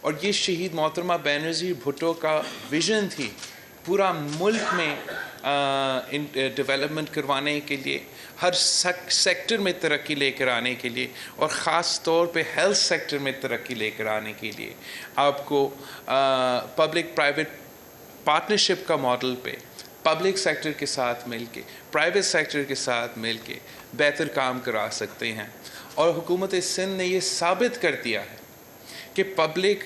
اور یہ شہید محترمہ بینظیر بھٹو کا ویژن تھی پورا ملک میں ڈیولپمنٹ کروانے کے لیے، ہر سیکٹر میں ترقی لے کر آنے کے لیے، اور خاص طور پہ ہیلتھ سیکٹر میں ترقی لے کر آنے کے لیے آپ کو پبلک پرائیویٹ پارٹنرشپ کا ماڈل پہ پبلک سیکٹر کے ساتھ مل کے، پرائیویٹ سیکٹر کے ساتھ مل کے بہتر کام کرا سکتے ہیں. اور حکومت سندھ نے یہ ثابت کر دیا ہے کہ پبلک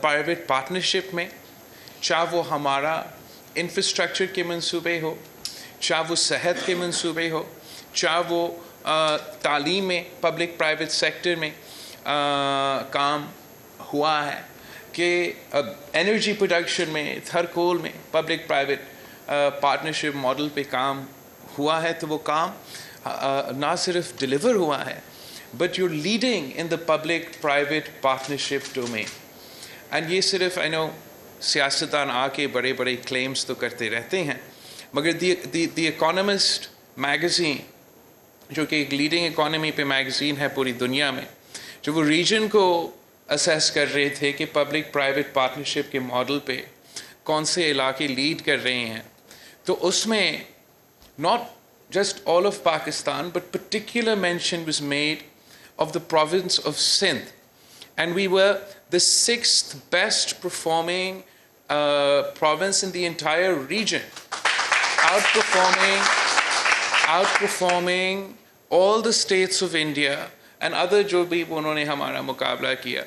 پرائیویٹ پارٹنرشپ میں، چاہے وہ ہمارا انفراسٹرکچر کے منصوبے ہو، چاہے وہ صحت کے منصوبے ہو، چاہے وہ تعلیم میں پبلک پرائیویٹ سیکٹر میں کام ہوا ہے، کہ انرجی پروڈکشن میں، ہر کول میں پبلک پرائیویٹ پارٹنرشپ ماڈل پہ کام ہوا ہے، تو وہ کام نہ صرف ڈیلیور ہوا ہے but you leading in the public private partnership domain. And یہ صرف سیاستدان آ کے بڑے بڑے کلیمز تو کرتے رہتے ہیں، مگر دی اکانومسٹ میگزین، جو کہ ایک لیڈنگ اکانومی پہ میگزین ہے پوری دنیا میں، جو وہ ریجن کو اسیس کر رہے تھے کہ پبلک پرائیویٹ پارٹنرشپ کے ماڈل پہ کون سے علاقے لیڈ کر رہے ہیں، تو اس میں not just all of Pakistan but particular mention was made of the province of Sindh, and we were the 6th best performing province in the entire region, outperforming all the states of India and other جو بھی انہوں نے ہمارا مقابلہ کیا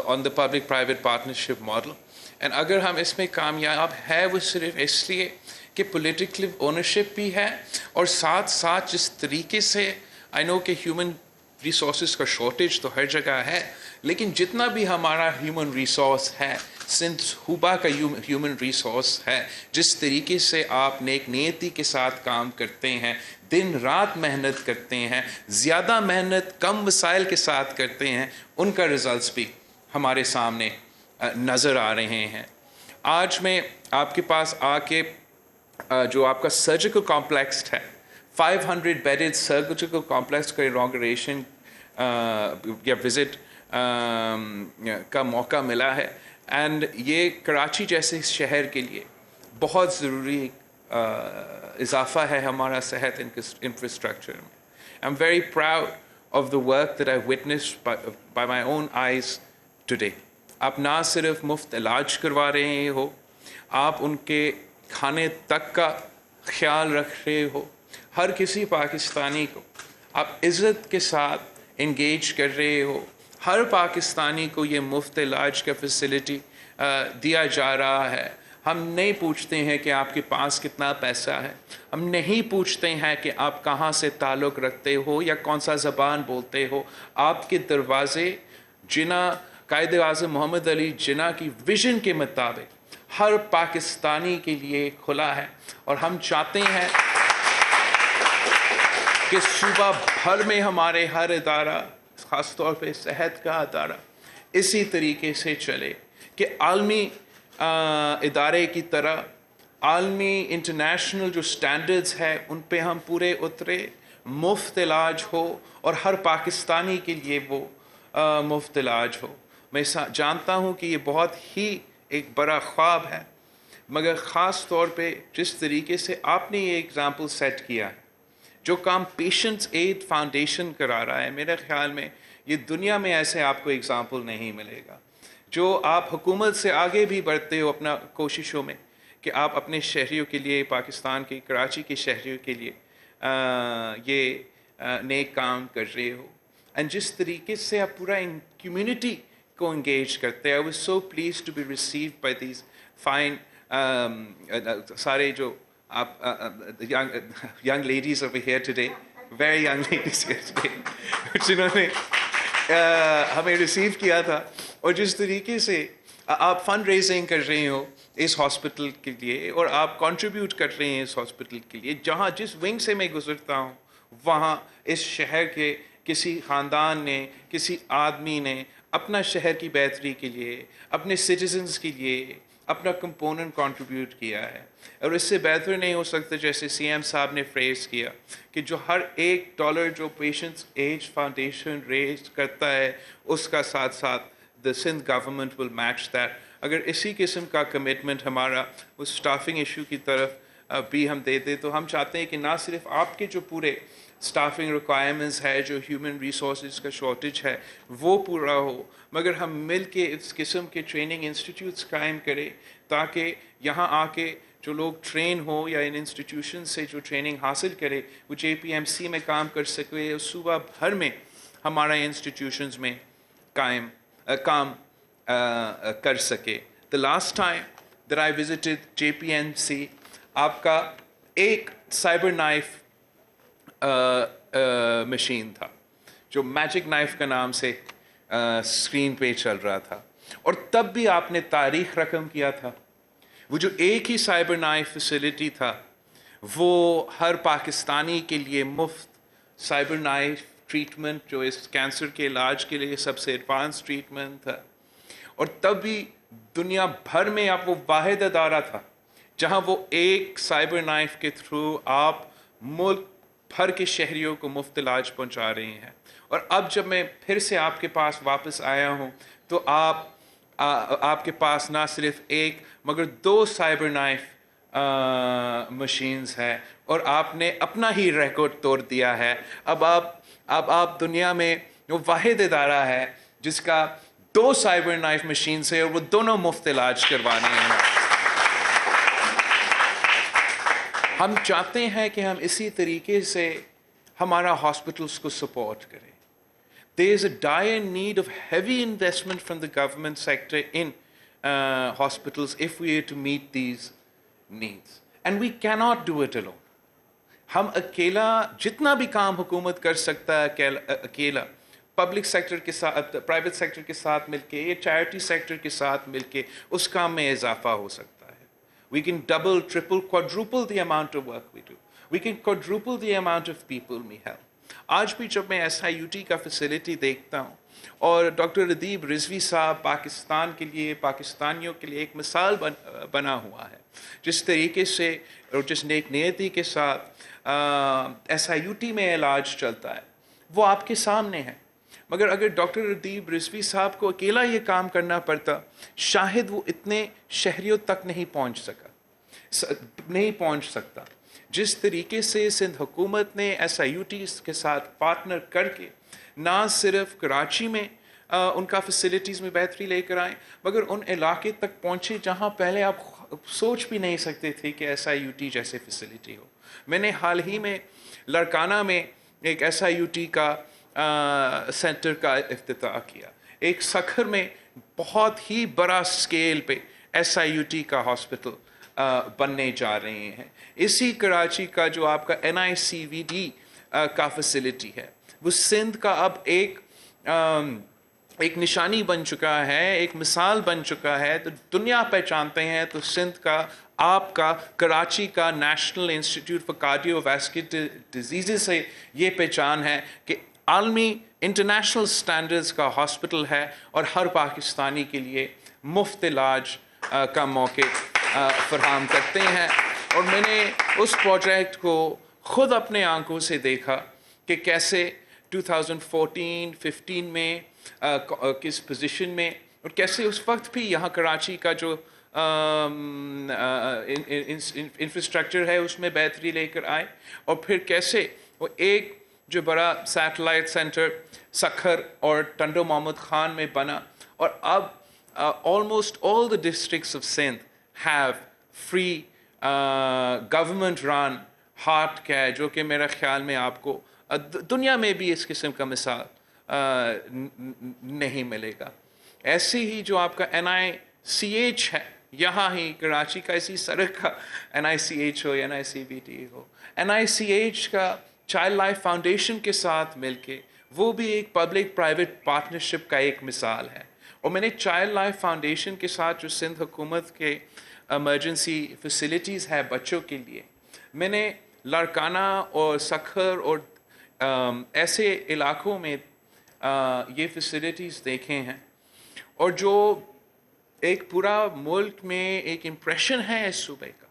on the public private partnership model. And اگر ہم اس میں کامیاب ہے وہ صرف اس لیے کہ پولیٹیکل اونرشپ بھی ہے، اور ساتھ ساتھ جس طریقے سے آئی نو کہ ہیومن ریسورسز کا شارٹیج تو ہر جگہ ہے، لیکن جتنا بھی ہمارا ہیومن ریسورس ہے، سندھ صوبہ کا ہیومن ریسورس ہے، جس طریقے سے آپ نیک نیتی کے ساتھ کام کرتے ہیں، دن رات محنت کرتے ہیں، زیادہ محنت کم وسائل کے ساتھ کرتے ہیں، ان کا ریزلٹس بھی ہمارے سامنے نظر آ رہے ہیں. آج میں آپ کے پاس آ کے جو آپ کا سرجیکل کمپلیکس ہے، 500 بیڈڈ سرجیکل کمپلیکس کا اناگوریشن یا وزٹ کا موقع ملا ہے، اینڈ یہ کراچی جیسے شہر کے لیے بہت ضروری اضافہ ہے ہمارا صحت انفراسٹرکچر میں. I am very proud of the work that I witnessed by my own eyes today. آپ نہ صرف مفت علاج کروا رہے ہو، آپ ان کے کھانے تک کا خیال رکھ رہے ہو، ہر کسی پاکستانی کو آپ عزت کے ساتھ انگیج کر رہے ہو، ہر پاکستانی کو یہ مفت علاج کا فیسلٹی دیا جا رہا ہے. ہم نہیں پوچھتے ہیں کہ آپ کے پاس کتنا پیسہ ہے، ہم نہیں پوچھتے ہیں کہ آپ کہاں سے تعلق رکھتے ہو یا کون سا زبان بولتے ہو. آپ کے دروازے جناح قائد اعظم محمد علی جناح کی ویژن کے مطابق ہر پاکستانی کے لیے کھلا ہے، اور ہم چاہتے ہیں کہ صوبہ بھر میں ہمارے ہر ادارہ، خاص طور پہ صحت کا ادارہ، اسی طریقے سے چلے کہ عالمی ادارے کی طرح عالمی انٹرنیشنل جو سٹینڈرڈز ہے ان پہ ہم پورے اترے، مفت علاج ہو اور ہر پاکستانی کے لیے وہ مفت علاج ہو. میں جانتا ہوں کہ یہ بہت ہی ایک بڑا خواب ہے، مگر خاص طور پہ جس طریقے سے آپ نے یہ اگزامپل سیٹ کیا ہے، جو کام پیشنٹس ایڈ فاؤنڈیشن کرا رہا ہے، میرے خیال میں یہ دنیا میں ایسے آپ کو اگزامپل نہیں ملے گا. جو آپ حکومت سے آگے بھی بڑھتے ہو اپنا کوششوں میں کہ آپ اپنے شہریوں کے لیے، پاکستان کے کراچی کے شہریوں کے لیے یہ نیک کام کر رہے ہو، اینڈ جس طریقے سے آپ پورا ان کمیونٹی کو انگیج کرتے ہیں. I was so pleased to be received by these fine سارے جو آپ young ladies over here today, very young ladies here today, جنہوں نے ہمیں ریسیو کیا تھا، اور جس طریقے سے آپ فنڈ ریزنگ کر رہے ہو اس ہاسپٹل کے لیے، اور آپ کنٹریبیوٹ کر رہے ہیں اس ہاسپٹل کے لیے. جہاں جس ونگ سے میں گزرتا ہوں وہاں اس شہر کے کسی خاندان نے، کسی آدمی نے اپنا شہر کی بہتری کے لیے، اپنے سٹیزنز کے لیے اپنا کمپوننٹ کنٹریبیوٹ کیا ہے. اور اس سے بہتر نہیں ہو سکتا جیسے سی ایم صاحب نے فریز کیا کہ جو ہر $1 جو پیشنٹس ایج فاؤنڈیشن ریز کرتا ہے اس کا ساتھ ساتھ the Sindh government will match that. اگر اسی قسم کا کمٹمنٹ ہمارا اس اسٹافنگ ایشو کی طرف بھی ہم دے دیں تو ہم چاہتے ہیں کہ نہ صرف آپ کے جو پورے اسٹافنگ ریکوائرمنٹس ہے, جو ہیومن ریسورسز کا شارٹیج ہے وہ پورا ہو, مگر ہم مل کے اس قسم کے ٹریننگ انسٹیٹیوٹس قائم کریں تاکہ یہاں آ کے جو لوگ ٹرین ہو یا ان انسٹیٹیوشن سے جو ٹریننگ حاصل کرے وہ JPMC میں کام کر سکے, صوبہ بھر میں ہمارا انسٹیٹیوشنز میں کام کر سکے. The last time that I visited JPMC آپ کا ایک سائبر نائف مشین تھا جو میجک نائف کا نام سے اسکرین پہ چل رہا تھا, اور تب بھی آپ نے تاریخ رقم کیا تھا. وہ جو ایک ہی سائبر نائف فیسلٹی تھا وہ ہر پاکستانی کے لیے مفت سائبر نائف ٹریٹمنٹ جو اس کینسر کے علاج کے لیے سب سے ایڈوانس ٹریٹمنٹ تھا. اور تب بھی دنیا بھر میں آپ وہ واحد ادارہ تھا جہاں وہ ایک سائبر نائف کے تھرو آپ ملک بھر کے شہریوں کو مفت علاج پہنچا رہے ہیں. اور اب جب میں پھر سے آپ کے پاس واپس آیا ہوں تو آپ کے پاس نہ صرف ایک مگر 2 سائبر نائف مشینز ہیں, اور آپ نے اپنا ہی ریکارڈ توڑ دیا ہے. اب آپ دنیا میں وہ واحد ادارہ ہے جس کا 2 سائبر نائف مشینز ہے اور وہ دونوں مفت علاج کروانے ہیں. ہم چاہتے ہیں کہ ہم اسی طریقے سے ہمارا ہاسپٹلس کو سپورٹ کریں. There is a dire need of heavy investment from the government sector in hospitals if we are to meet these needs. And we cannot do it alone. ہم اکیلا جتنا بھی کام حکومت کر سکتا ہے اکیلا پبلک سیکٹر کے ساتھ, پرائیویٹ سیکٹر کے ساتھ مل کے یا چیریٹی سیکٹر کے ساتھ مل کے اس کام میں اضافہ ہو سکتا ہے. We can double, triple, quadruple the amount of work we do. We can quadruple the amount of people we help. آج بھی جب میں SIUT کا فیسلٹی دیکھتا ہوں اور ڈاکٹر ردیب رضوی صاحب پاکستان کے لیے, پاکستانیوں کے لیے ایک مثال بنا ہوا ہے جس طریقے سے اور جس نیک نیتی کے ساتھ SIUT میں علاج چلتا ہے وہ آپ کے سامنے ہے. مگر اگر ڈاکٹر ردیب رضوی صاحب کو اکیلا یہ کام کرنا پڑتا شاید وہ اتنے شہریوں تک نہیں پہنچ سکتا. جس طریقے سے سندھ حکومت نے SIUTs کے ساتھ پارٹنر کر کے نہ صرف کراچی میں ان کا فیسلٹیز میں بہتری لے کر آئیں مگر ان علاقے تک پہنچے جہاں پہلے آپ سوچ بھی نہیں سکتے تھے کہ SIUT جیسے فیسلٹی ہو. میں نے حال ہی میں لڑکانہ میں ایک SIUT کا سینٹر کا افتتاح کیا. ایک سکھر میں بہت ہی بڑا اسکیل پہ SIUT کا ہاسپٹل بننے جا رہے ہیں. اسی کراچی کا جو آپ کا NICVD کا فیسلٹی ہے وہ سندھ کا اب ایک نشانی بن چکا ہے, ایک مثال بن چکا ہے. تو دنیا پہچانتے ہیں تو سندھ کا, آپ کا, کراچی کا national institute for cardio vascular diseases سے یہ پہچان ہے کہ عالمی انٹرنیشنل سٹینڈرڈز کا ہاسپٹل ہے اور ہر پاکستانی کے لیے مفت علاج کا موقع فراہم کرتے ہیں. اور میں نے اس پروجیکٹ کو خود اپنے آنکھوں سے دیکھا کہ کیسے 2014-15 میں کس پوزیشن میں, اور کیسے اس وقت بھی یہاں کراچی کا جو انفراسٹرکچر ہے اس میں بہتری لے کر آئے, اور پھر کیسے وہ ایک جو بڑا سیٹلائٹ سینٹر سکھر اور ٹنڈو محمد خان میں بنا, اور اب almost all the districts of Sindh have free government run heart care جو کہ میرا خیال میں آپ کو دنیا میں بھی اس قسم کا مثال نہیں ملے گا. ایسے ہی جو آپ کا NICH ہے یہاں ہی کراچی کا, اسی سڑک کا NICH ہو یا NICVD ہو, NICH کا چائلڈ لائف فاؤنڈیشن کے ساتھ مل کے وہ بھی ایک پبلک پرائیویٹ پارٹنرشپ کا ایک مثال ہے. اور میں نے چائلڈ لائف فاؤنڈیشن کے ساتھ جو سندھ حکومت کے ایمرجنسی فیسلٹیز ہے بچوں کے لیے, میں نے لڑکانہ اور سکھر اور ایسے علاقوں میں یہ فیسلٹیز دیکھے ہیں. اور جو ایک پورا ملک میں ایک امپریشن ہے اس صوبے کا،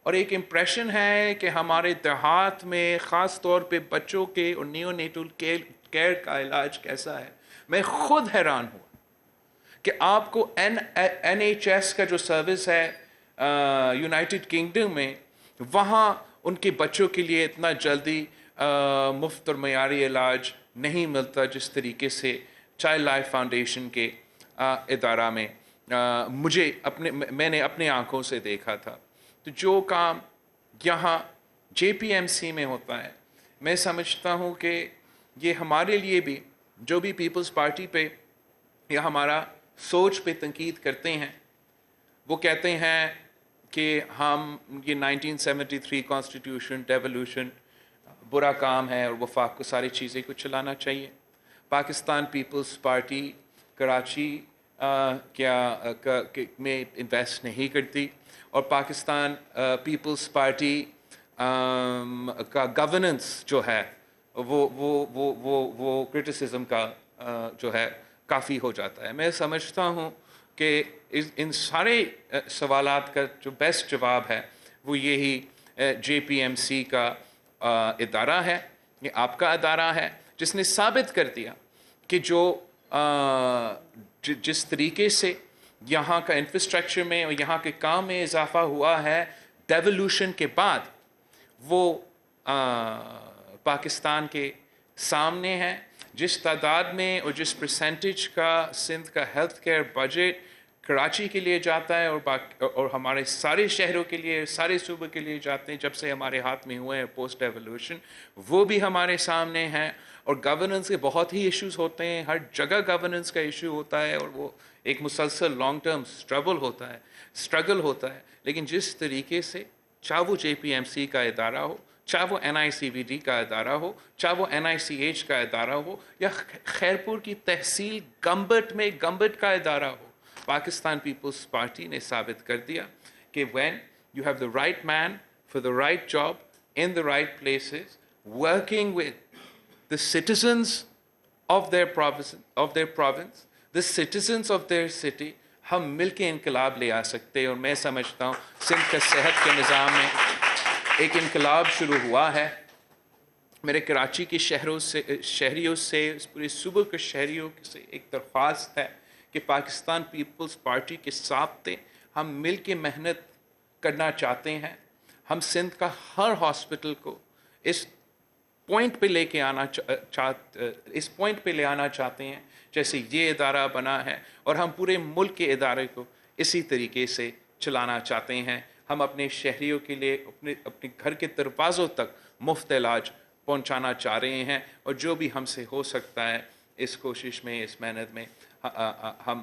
اور ایک امپریشن ہے کہ ہمارے دیہات میں خاص طور پہ بچوں کے اور نیو نیٹل کیئر کا علاج کیسا ہے. میں خود حیران ہوں کہ آپ کو این ایچ ایس کا جو سروس ہے یونائٹڈ کنگڈم میں، وہاں ان کے بچوں کے لیے اتنا جلدی مفت اور معیاری علاج نہیں ملتا جس طریقے سے چائلڈ لائف فاؤنڈیشن کے ادارہ میں میں نے اپنے آنکھوں سے دیکھا تھا. تو جو کام یہاں جے پی ایم سی میں ہوتا ہے، میں سمجھتا ہوں کہ یہ ہمارے لیے بھی، جو بھی پیپلز پارٹی پہ یا ہمارا سوچ پہ تنقید کرتے ہیں، وہ کہتے ہیں کہ ہم یہ 1973 کانسٹیٹیوشن ڈیولوشن برا کام ہے اور وفاق کو ساری چیزیں کو چلانا چاہیے. پاکستان پیپلز پارٹی کراچی میں انویسٹ نہیں کرتی، اور پاکستان پیپلز پارٹی کا گورننس جو ہے وہ کرٹیسزم کا جو ہے کافی ہو جاتا ہے. میں سمجھتا ہوں کہ ان سارے سوالات کا جو بیسٹ جواب ہے وہ یہی جے پی ایم سی کا ادارہ ہے، یہ آپ کا ادارہ ہے جس نے ثابت کر دیا کہ جس طریقے سے یہاں کا انفراسٹرکچر میں اور یہاں کے کام میں اضافہ ہوا ہے ڈیولوشن کے بعد، وہ پاکستان کے سامنے ہے. جس تعداد میں اور جس پرسنٹیج کا سندھ کا ہیلتھ کیئر بجٹ کراچی کے لیے جاتا ہے اور ہمارے سارے شہروں کے لیے، سارے صوبے کے لیے جاتے ہیں جب سے ہمارے ہاتھ میں ہوئے ہیں پوسٹ ایوولوشن، وہ بھی ہمارے سامنے ہیں. اور گورننس کے بہت ہی ایشوز ہوتے ہیں، ہر جگہ گورننس کا ایشو ہوتا ہے، اور وہ ایک مسلسل لانگ ٹرم اسٹرگل ہوتا ہے. لیکن جس طریقے سے چاہے وہ جے پی ایم سی کا ادارہ ہو، چاہے وہ این آئی سی وی ڈی کا ادارہ ہو، چاہے وہ این آئی سی ایچ کا ادارہ ہو، یا خیرپور کی تحصیل گمبٹ میں گمبٹ کا ادارہ ہو، پاکستان پیپلز پارٹی نے ثابت کر دیا کہ when you have the right man for the right job in the right places, working with the citizens of their province, the citizens of their city, ہم مل کے انقلاب لے آ سکتے ہیں. اور میں سمجھتا ہوں سندھ کے صحت کے نظام میں ایک انقلاب شروع ہوا ہے. میرے کراچی کے شہریوں سے اس پورے صوبے کے شہریوں سے ایک درخواست ہے کہ پاکستان پیپلز پارٹی کے ساتھ ہم مل کے محنت کرنا چاہتے ہیں. ہم سندھ کا ہر ہاسپٹل کو اس پوائنٹ پہ لے آنا چاہتے ہیں جیسے یہ ادارہ بنا ہے، اور ہم پورے ملک کے ادارے کو اسی طریقے سے چلانا چاہتے ہیں. ہم اپنے شہریوں کے لیے اپنے گھر کے دروازوں تک مفت علاج پہنچانا چاہ رہے ہیں، اور جو بھی ہم سے ہو سکتا ہے اس کوشش میں، اس محنت میں ہم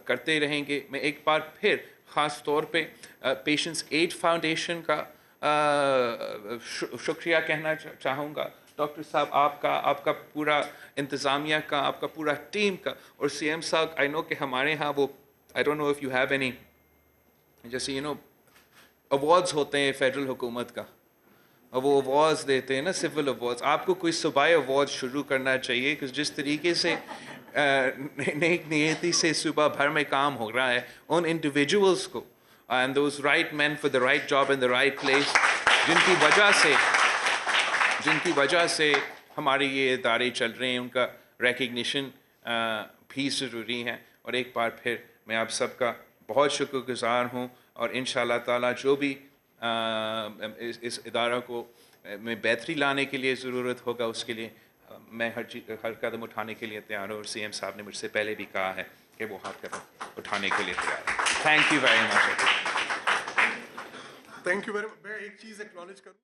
کرتے رہیں گے. میں ایک بار پھر خاص طور پہ پیشنٹس ایڈ فاؤنڈیشن کا شکریہ کہنا چاہوں گا. ڈاکٹر صاحب، آپ کا پورا انتظامیہ کا، آپ کا پورا ٹیم کا، اور سی ایم صاحب، آئی نو کہ ہمارے ہاں وہ I don't know if you have any, جیسے ایوارڈز ہوتے ہیں فیڈرل حکومت کا، وہ ایوارڈز دیتے ہیں نا، سول ایوارڈز. آپ کو کوئی صوبائی ایوارڈ شروع کرنا چاہیے، کہ جس طریقے سے نیک نیتی سے صوبہ بھر میں کام ہو رہا ہے، ان انڈیویجولس کو and those right men for the right job in the right place, جن کی وجہ سے ہمارے یہ ادارے چل رہے ہیں، ان کا ریکگنیشن بھی ضروری ہے. اور ایک بار پھر میں آپ سب کا بہت شکر گزار ہوں، اور ان شاء اللہ تعالیٰ جو بھی اس ادارہ کو میں بہتری لانے کے لیے ضرورت ہوگا، اس کے لیے میں ہر قدم اٹھانے کے لیے تیار ہوں. اور سی ایم صاحب نے مجھ سے پہلے بھی کہا ہے کہ وہ ہر قدم اٹھانے کے لیے تیار ہے. Thank you very much. Thank you very much. میں ایک چیز ایکنالج کروں